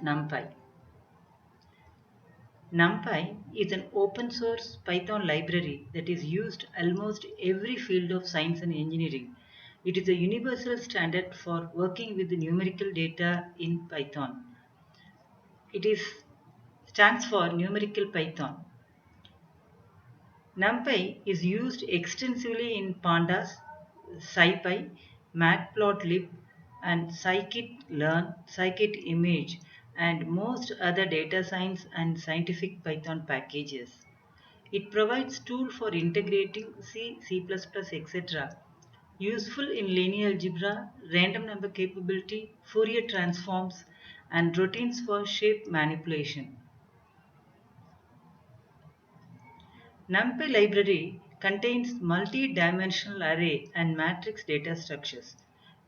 Numpy. Numpy is an open source Python library that is used almost every field of science and engineering. It is a universal standard for working with the numerical data in Python. It stands for Numerical Python. Numpy is used extensively in Pandas, SciPy, Matplotlib, and scikit-learn, scikit-image, and most other data science and scientific Python packages. It provides tools for integrating C, C++, etc. Useful in linear algebra, random number capability, Fourier transforms, and routines for shape manipulation. Numpy library contains multi-dimensional array and matrix data structures.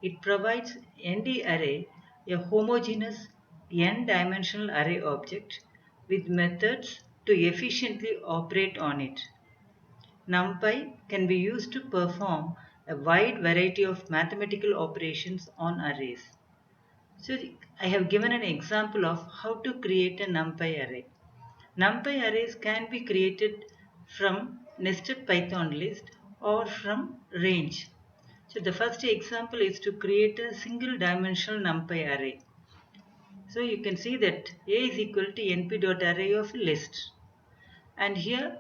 It provides ND array, a homogeneous n-dimensional array object with methods to efficiently operate on it. Numpy can be used to perform a wide variety of mathematical operations on arrays. So I have given an example of how to create a Numpy array. Numpy arrays can be created from nested Python list or from range. So the first example is to create a single dimensional Numpy array. So you can see that A is equal to np.array of list. And here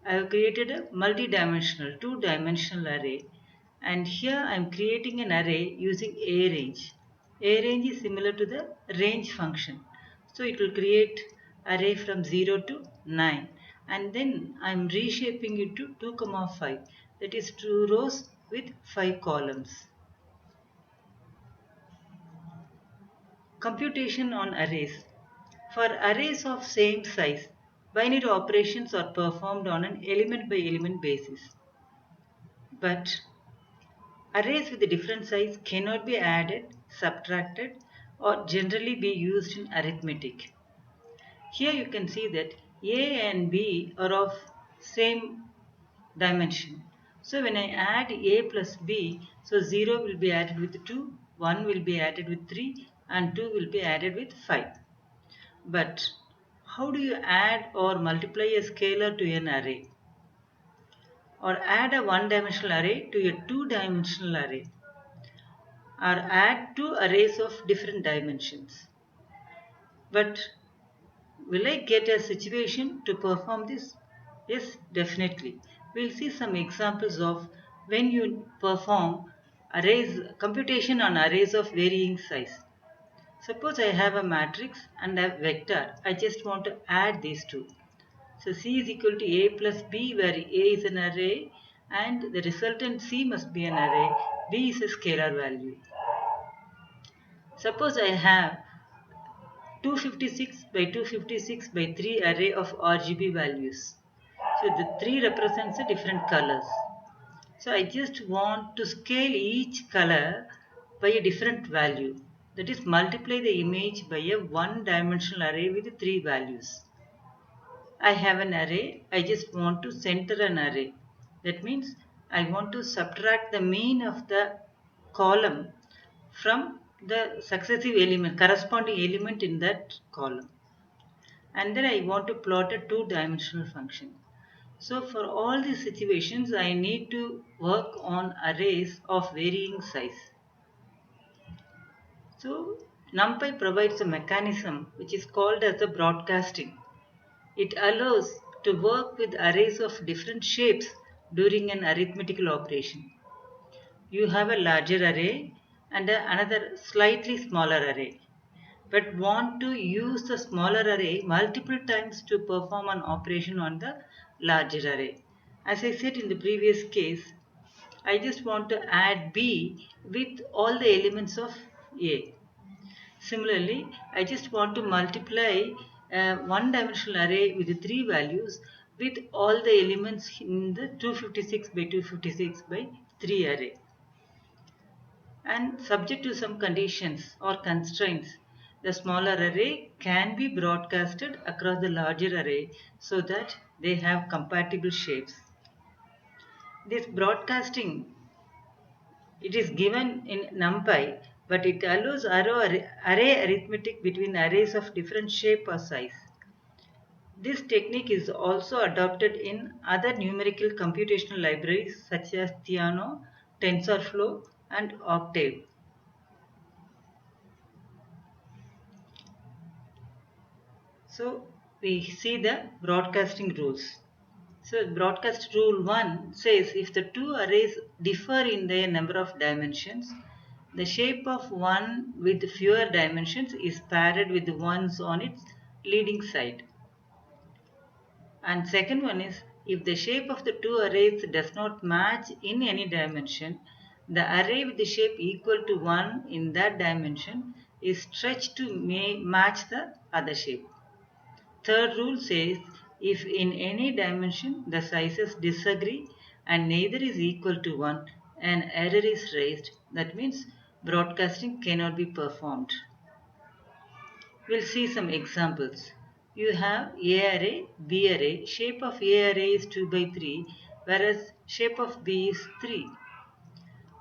I have created a multi-dimensional, two-dimensional array. And here I am creating an array using arange. Arange is similar to the range function. So it will create array from 0 to 9. And then I am reshaping it to 2, 5. That is 2 rows with 5 columns. Computation on arrays. For arrays of same size, binary operations are performed on an element by element basis. But arrays with a different size cannot be added, subtracted, or generally be used in arithmetic. Here you can see that A and B are of same dimension. So when I add A plus B, so 0 will be added with 2, 1 will be added with 3, and 2 will be added with 5. But how do you add or multiply a scalar to an array? Or add a one-dimensional array to a two-dimensional array? Or add two arrays of different dimensions? But will I get a situation to perform this? Yes, definitely. We'll see some examples of when you perform arrays, computation on arrays of varying size. Suppose I have a matrix and a vector. I just want to add these two. So C is equal to A plus B, where A is an array and the resultant C must be an array. B is a scalar value. Suppose I have 256 by 256 by 3 array of RGB values. So the 3 represents the different colors. So I just want to scale each color by a different value. That is, multiply the image by a one-dimensional array with 3 values. I have an array. I just want to center an array. That means I want to subtract the mean of the column from the successive element, corresponding element in that column. And then I want to plot a two-dimensional function. So for all these situations, I need to work on arrays of varying size. So Numpy provides a mechanism which is called as the broadcasting. It allows to work with arrays of different shapes during an arithmetical operation. You have a larger array and another slightly smaller array, but want to use the smaller array multiple times to perform an operation on the larger array. As I said in the previous case, I just want to add B with all the elements of A. Similarly, I just want to multiply a one-dimensional array with 3 values with all the elements in the 256 by 256 by 3 array. And subject to some conditions or constraints, the smaller array can be broadcasted across the larger array so that they have compatible shapes. This broadcasting, it is given in Numpy but it allows array arithmetic between arrays of different shape or size. This technique is also adopted in other numerical computational libraries such as Theano, TensorFlow, and Octave. So we see the broadcasting rules. So broadcast rule 1 says if the two arrays differ in their number of dimensions, the shape of one with fewer dimensions is paired with the ones on its leading side. And second one is if the shape of the two arrays does not match in any dimension, the array with the shape equal to 1 in that dimension is stretched to match the other shape. Third rule says if in any dimension the sizes disagree and neither is equal to 1, an error is raised. That means broadcasting cannot be performed. We'll see some examples. You have A array, B array. Shape of A array is 2 by 3, whereas shape of B is 3.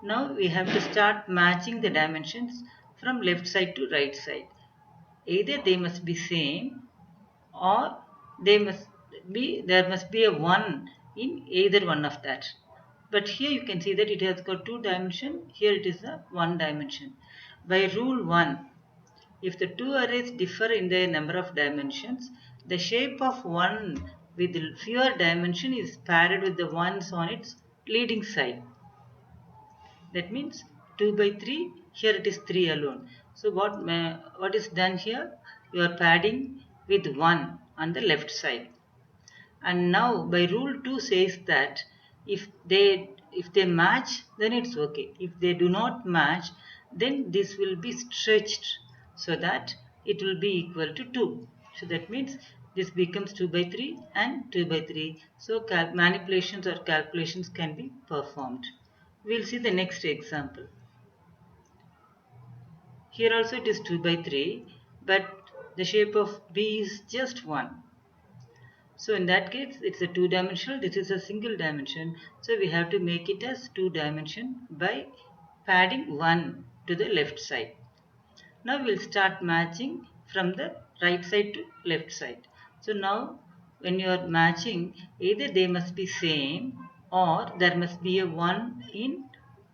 Now we have to start matching the dimensions from left side to right side. Either they must be same or there must be a 1 in either one of that. But here you can see that it has got 2 dimension, here it is a 1 dimension. By rule 1, if the two arrays differ in their number of dimensions, the shape of one with fewer dimension is paired with the ones on its leading side. That means 2 by 3, here it is 3 alone. So what is done here? You are padding with 1 on the left side. And now by rule 2 says that if they match, then it's okay. If they do not match, then this will be stretched so that it will be equal to 2. So that means this becomes 2 by 3 and 2 by 3. So manipulations or calculations can be performed. We'll see the next example. Here also it is 2 by 3, but the shape of B is just 1. So in that case, it's a two-dimensional, this is a single dimension. So we have to make it as two-dimension by padding 1 to the left side. Now we'll start matching from the right side to left side. So now when you are matching, either they must be same or there must be a 1 in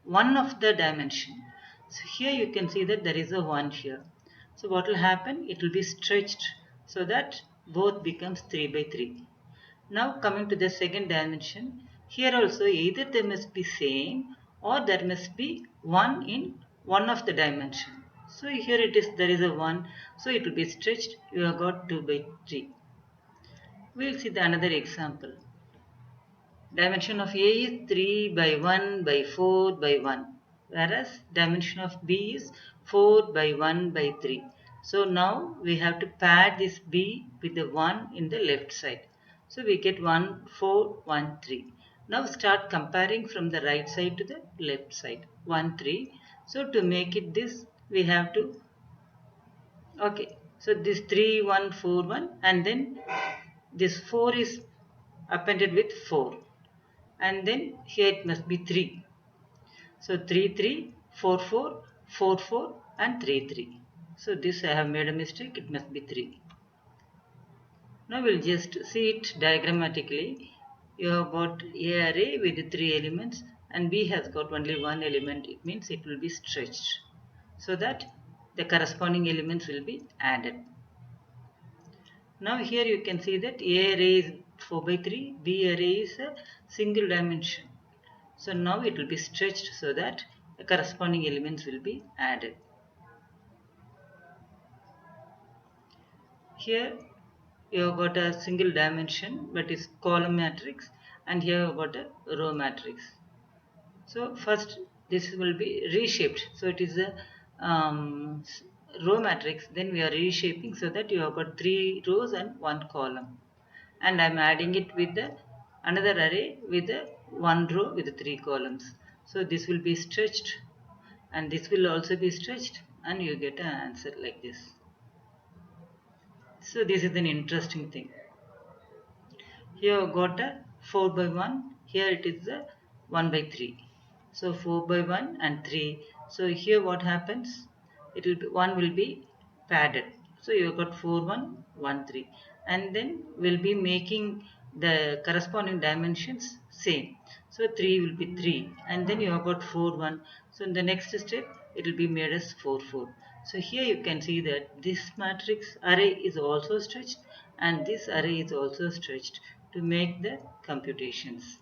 one of the dimension. So here you can see that there is a 1 here. So what will happen? It will be stretched so that both becomes 3 by 3. Now coming to the second dimension, here also either they must be same or there must be 1 in one of the dimension. So here it is, there is a 1, so it will be stretched, you have got 2 by 3. We will see the another example. Dimension of A is 3 by 1 by 4 by 1, whereas dimension of B is 4 by 1 by 3. So now we have to pad this B with the 1 in the left side. So we get 1, 4, 1, 3. Now start comparing from the right side to the left side. 1, 3. So to make it this, we have to, okay, so this 3, 1, 4, 1 and then this 4 is appended with 4. And then here it must be 3. So 3, 3, 4, 4, 4, 4 and 3, 3. So this I have made a mistake, it must be 3. Now we'll just see it diagrammatically. You have got A array with 3 elements and B has got only 1 element. It means it will be stretched so that the corresponding elements will be added. Now here you can see that A array is 4 by 3, B array is a single dimension. So now it will be stretched so that the corresponding elements will be added. Here you have got a single dimension but is column matrix and here you have got a row matrix. So first this will be reshaped. So it is a row matrix, then we are reshaping so that you have got 3 rows and 1 column. And I am adding it with the another array with the 1 row with the 3 columns. So this will be stretched and this will also be stretched and you get an answer like this. So this is an interesting thing. Here I got a 4 by 1, here it is a 1 by 3. So 4 by 1 and 3. So here what happens? It will be, one will be padded. So you have got 4 1 1 3, and then we'll be making the corresponding dimensions same. So 3 will be 3, and then you have got 4 1. So in the next step it will be made as 4 4. So here you can see that this matrix array is also stretched, and this array is also stretched to make the computations.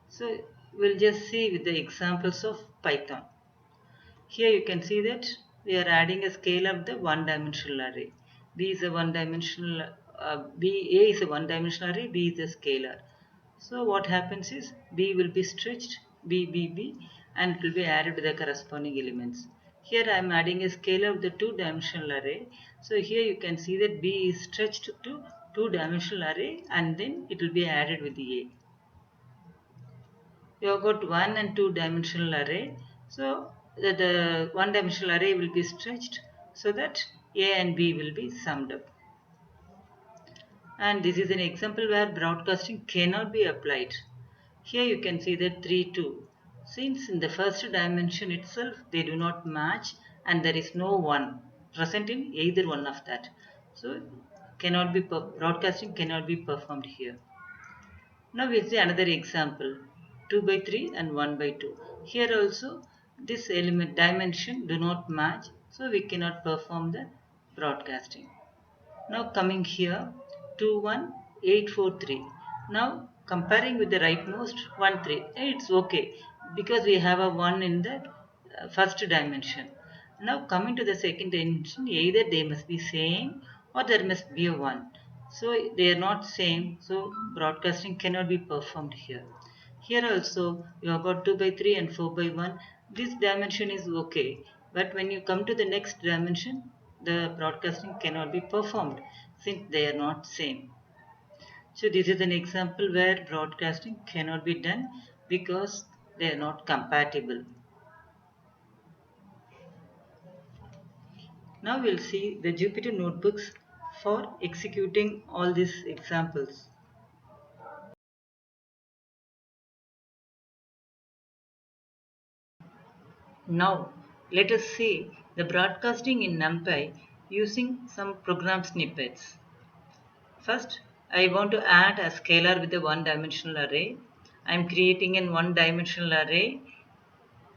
So we'll just see with the examples of Python. Here you can see that we are adding a scale of the one-dimensional array. B is a one-dimensional, A is a one-dimensional array, B is a scalar. So what happens is B will be stretched, B, and it will be added to the corresponding elements. Here I am adding a scalar of the two-dimensional array. So here you can see that B is stretched to two-dimensional array, and then it will be added with the A. You have got one and two dimensional array. So the one dimensional array will be stretched so that A and B will be summed up. And this is an example where broadcasting cannot be applied. Here you can see that 3 2. Since in the first dimension itself they do not match and there is no one present in either one of that. So broadcasting cannot be performed here. Now we see another example, 2 by 3 and 1 by 2. Here also this element dimension do not match, so we cannot perform the broadcasting. Now coming here, 2 1 8 4 3. Now comparing with the rightmost 1 3, it's okay because we have a 1 in the first dimension. Now coming to the second dimension, either they must be same or there must be a 1. So they are not same, so broadcasting cannot be performed here. Here also you have got 2 by 3 and 4 by 1. This dimension is okay, but when you come to the next dimension, the broadcasting cannot be performed since they are not same. So this is an example where broadcasting cannot be done because they are not compatible. Now we'll see the Jupyter notebooks for executing all these examples. Now let us see the broadcasting in Numpy using some program snippets. First, I want to add a scalar with a one-dimensional array. I am creating an one-dimensional array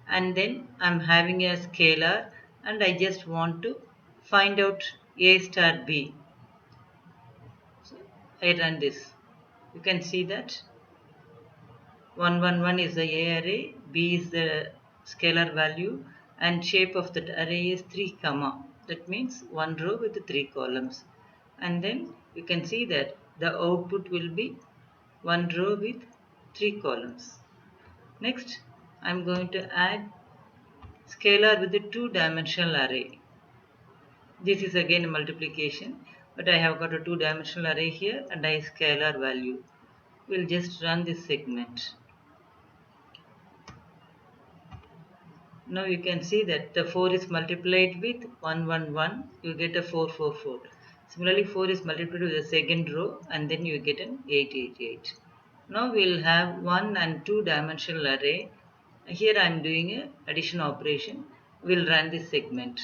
and then I am having a scalar and I just want to find out A star B. So I run this. You can see that 111 is the A array, B is the scalar value, and shape of that array is 3 comma. That means one row with 3 columns. And then you can see that the output will be one row with 3 columns. Next, I am going to add scalar with the two-dimensional array. This is again a multiplication, but I have got a two-dimensional array here and a scalar value. We'll just run this segment. Now you can see that the 4 is multiplied with 111, you get a 444. Similarly, 4 is multiplied with the second row and then you get an 888. Now we'll have 1 and 2 dimensional array. Here I am doing a addition operation. We'll run this segment.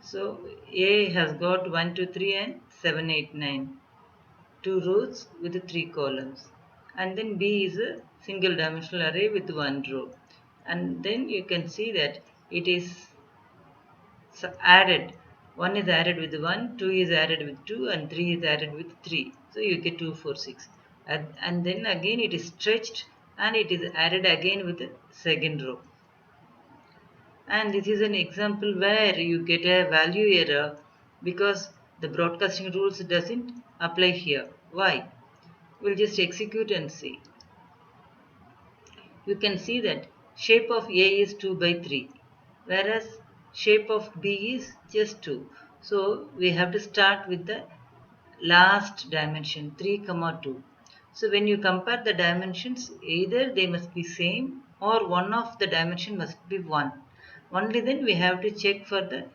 So A has got 1, 2, 3 and 7, 8, 9. 2 rows with 3 columns. And then B is a single dimensional array with 1 row. And then you can see that it is added. 1 is added with 1, 2 is added with 2 and 3 is added with 3. So you get 2, 4, 6. And then again it is stretched and it is added again with the second row. And this is an example where you get a value error because the broadcasting rules doesn't apply here. Why? We'll just execute and see. You can see that shape of A is 2 by 3 whereas shape of B is just 2. So we have to start with the last dimension 3 comma 2. So when you compare the dimensions, either they must be same or one of the dimension must be 1. Only then we have to check for the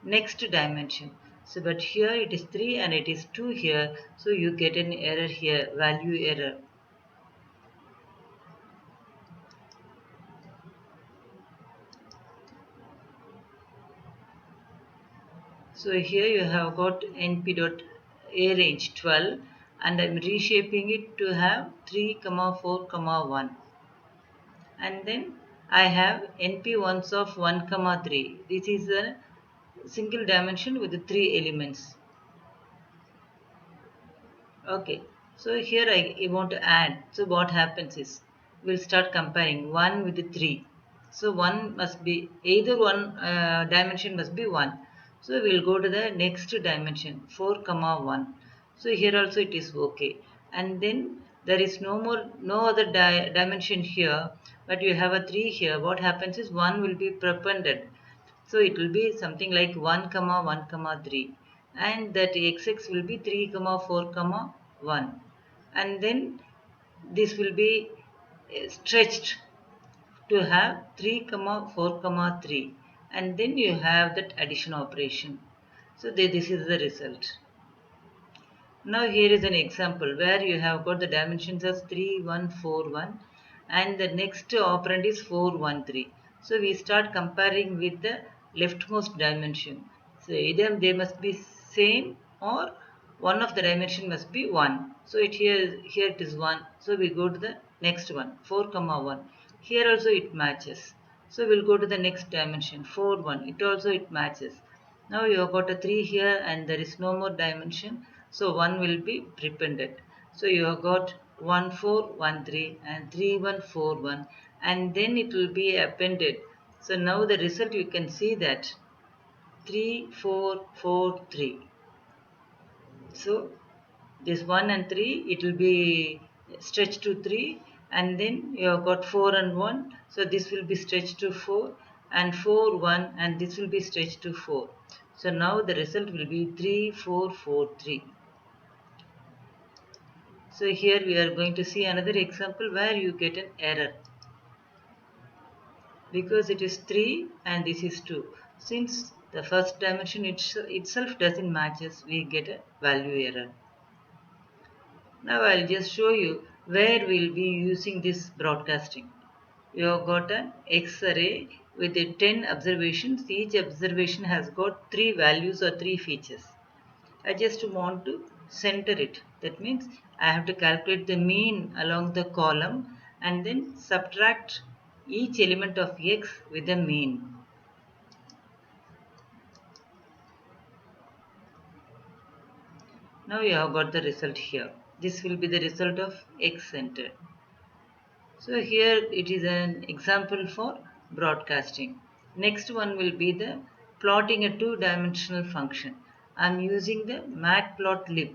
next dimension. So but here it is 3 and it is 2 here, so you get an error here, value error. So here you have got np dot a range 12, and I'm reshaping it to have 3 comma 4 comma 1, and then I have np ones of 1 comma 3. This is a single dimension with the 3 elements. Okay, so here I want to add. So what happens is we'll start comparing 1 with the 3. So 1 must be either one dimension must be 1. So we'll go to the next dimension 4 comma 1. So here also it is okay. And then there is no other dimension here, but you have a 3 here. What happens is 1 will be prepended, so it will be something like 1 comma 1 comma 3, and that xx will be 3 comma 4 comma 1, and then this will be stretched to have 3 comma 4 comma 3, and then you have that addition operation. So this is the result. Now here is an example where you have got the dimensions as 3, 1, 4, 1, and the next operand is 4, 1, 3. So we start comparing with the leftmost dimension. So either they must be same or one of the dimension must be 1. So here it is 1. So we go to the next one 4 comma 1. Here also it matches. So we'll go to the next dimension 4, 1. It also it matches. Now you have got a 3 here and there is no more dimension. So 1 will be prepended. So you have got 1 4 1 3 and 3 1 4 1, and then it will be appended. So now the result you can see that 3 4 4 3. So this 1 and 3 it will be stretched to 3, and then you have got 4 and 1. So this will be stretched to 4, and 4 1, and this will be stretched to 4. So now the result will be 3 4 4 3. So here we are going to see another example where you get an error because it is 3 and this is 2. Since the first dimension itself doesn't matches, we get a value error. Now I'll just show you where we'll be using this broadcasting. You have got an X array with the 10 observations. Each observation has got 3 values or 3 features. I just want to center it. That means I have to calculate the mean along the column and then subtract each element of X with the mean. Now you have got the result here. This will be the result of X center. So here it is an example for broadcasting. Next one will be the plotting a two-dimensional function. I am using the matplotlib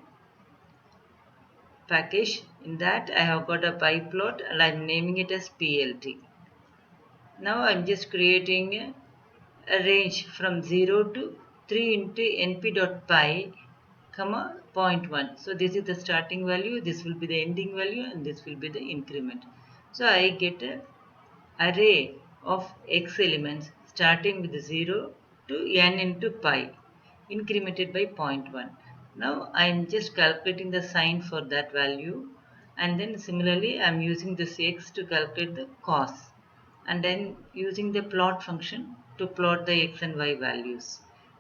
package. In that I have got a pyplot and I am naming it as PLT. Now I am just creating a range from 0 to 3 into np.py comma 0.1. So this is the starting value, this will be the ending value, and this will be the increment. So I get a array of x elements starting with 0 to n into pi, incremented by 0.1. Now I am just calculating the sign for that value, and then similarly I am using this x to calculate the cos, and then using the plot function to plot the x and y values,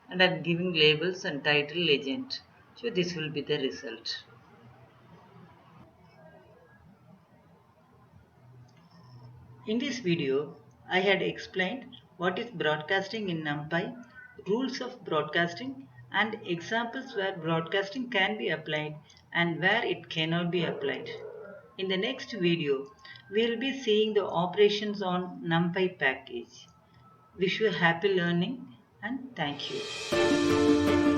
and I am giving labels and title legend. So this will be the result. In this video, I had explained what is broadcasting in Numpy, rules of broadcasting, and examples where broadcasting can be applied and where it cannot be applied. In the next video, we will be seeing the operations on Numpy package. Wish you happy learning and thank you.